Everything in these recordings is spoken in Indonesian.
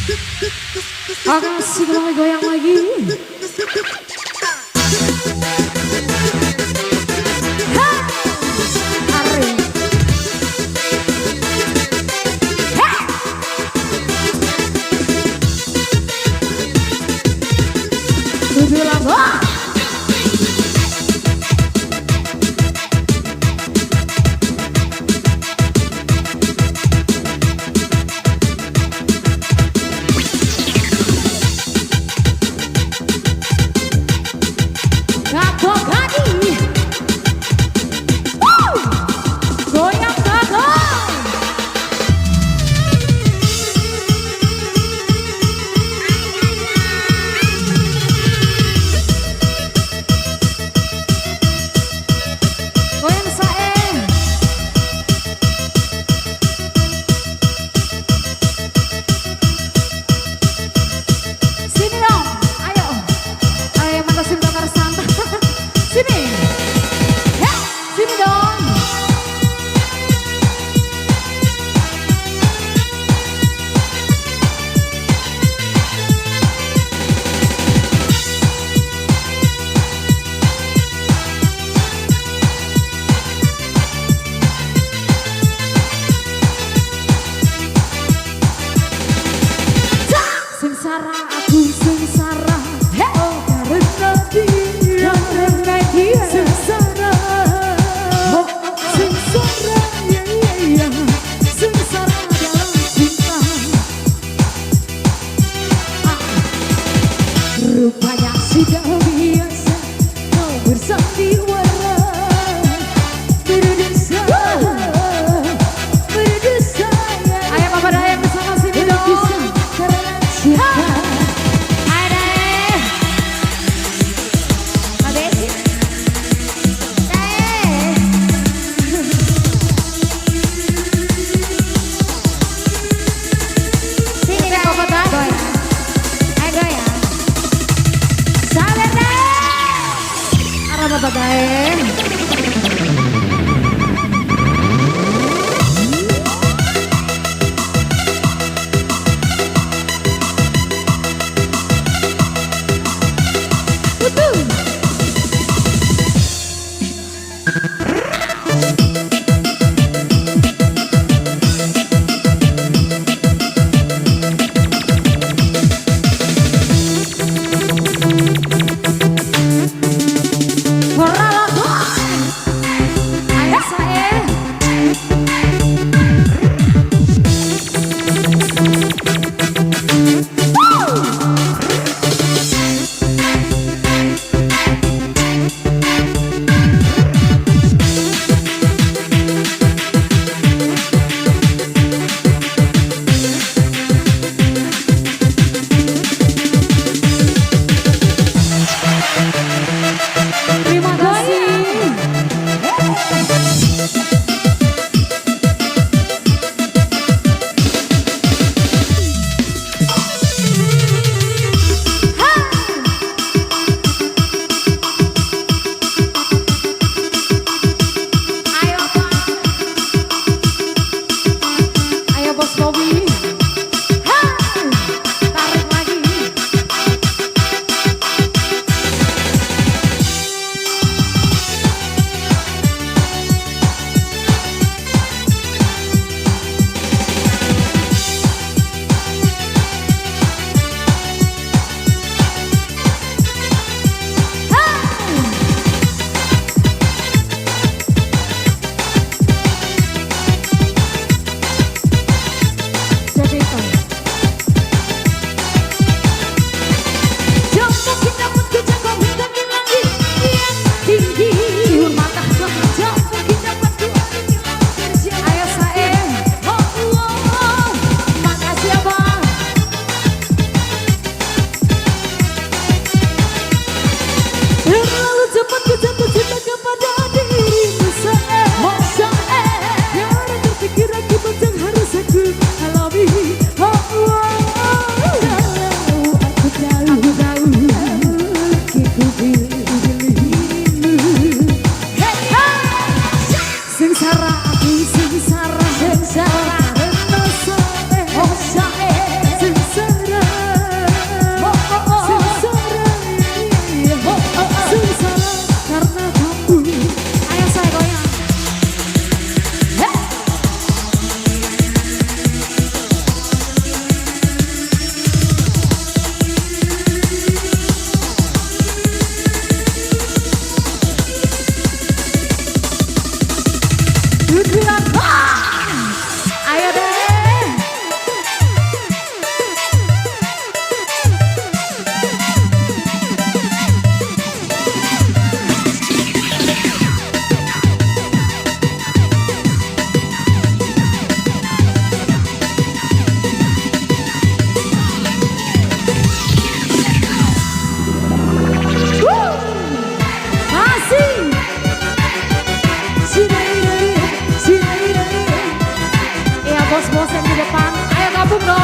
Oke, masih goyang lagi. Sengsara aku sengsara, oh karena dia, sengsara, oh sengsara, ya ya ya, sengsara dalam cinta. Rupanya sudah biasa kau bersandiwara, berdosa, berdosa. Ayo Papa Daya bersama sini dong.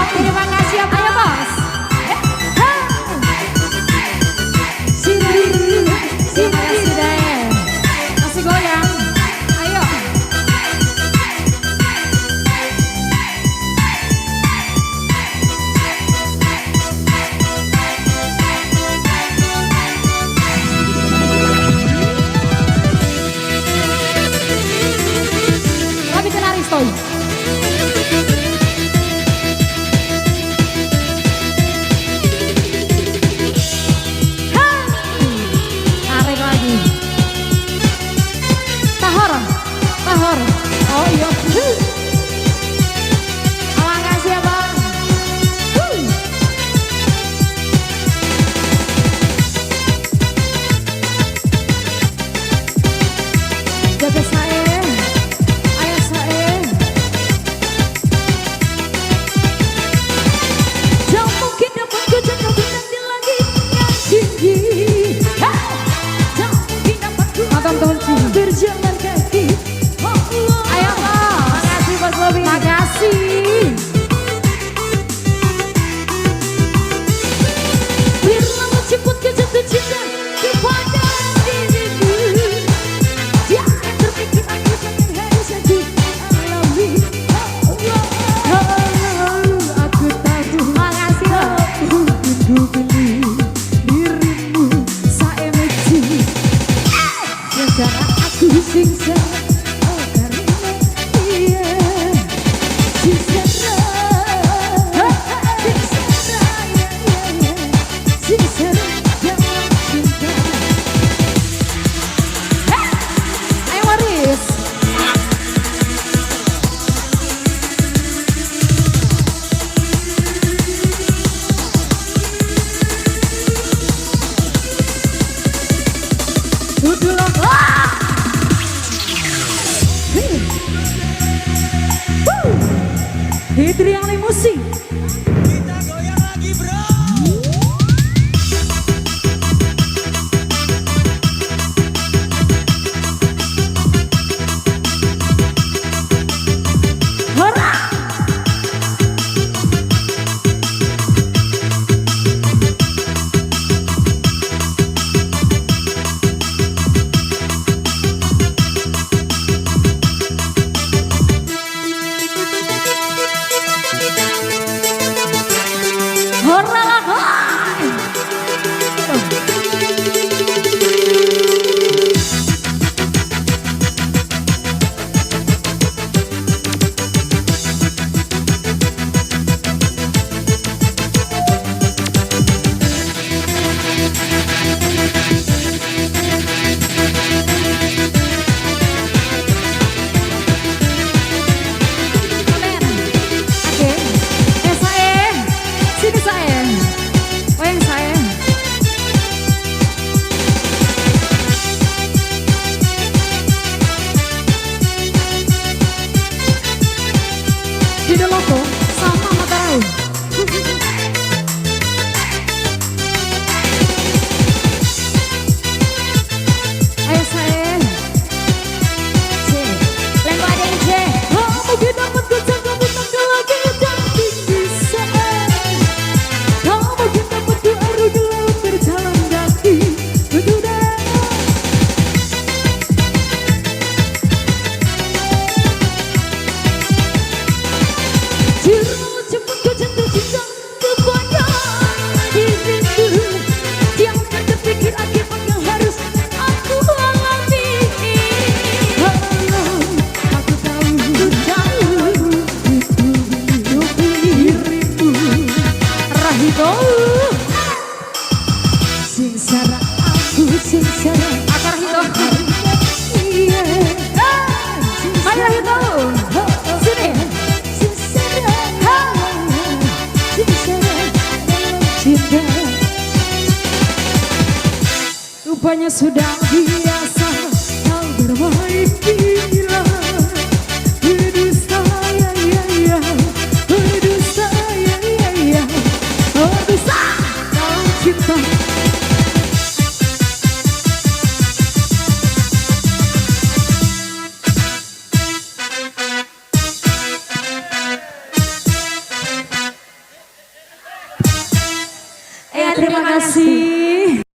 Terima kasih ya Ayo bos. Sini. Terima kasih deh. Masih goyang. Ayo. Kami kena Aristoy. Tahor. Oh iya. Makasih ya bang. Jaga saya. Ayo saya. Jauh mungkin dapat ku jaga bintang di langit yang tinggi. Jauh mungkin dapat ku berjalan kaki. Ayo bos. Makasih bos Bobby. Makasih. Biarlah cepat ke jatuh cinta kepada dirimu. Dia yang terpikir aku jangan harus aku alami. Aku tahu. Makasih loh. Aku beli dirimu saya meci. Yang cara aku singsa. Hitri yang limusi. Kita goyang lagi bro. Hora. Hora lah. Sama Mataram. Ayo saya. Lempar DJ. Kamu dapat kejaga bintang ke langit yang tinggi saat. Kamu dapat ku arus dalam berjalan kaki. Betul. Cepat ku jatuh cinta kepada dirimu. Yang tak terpikir akibat yang harus aku alami. Aku tahu dirimu. Rahito. Singsara aku singsara. Apa Rahito? Iya. Ayo Rahito. Sini. Cinta rupanya sudah biasa kau bermain gila. Berdusta ya ya ya. Berdusta ya ya ya. Berdusta kau cinta. Ya terima kasih.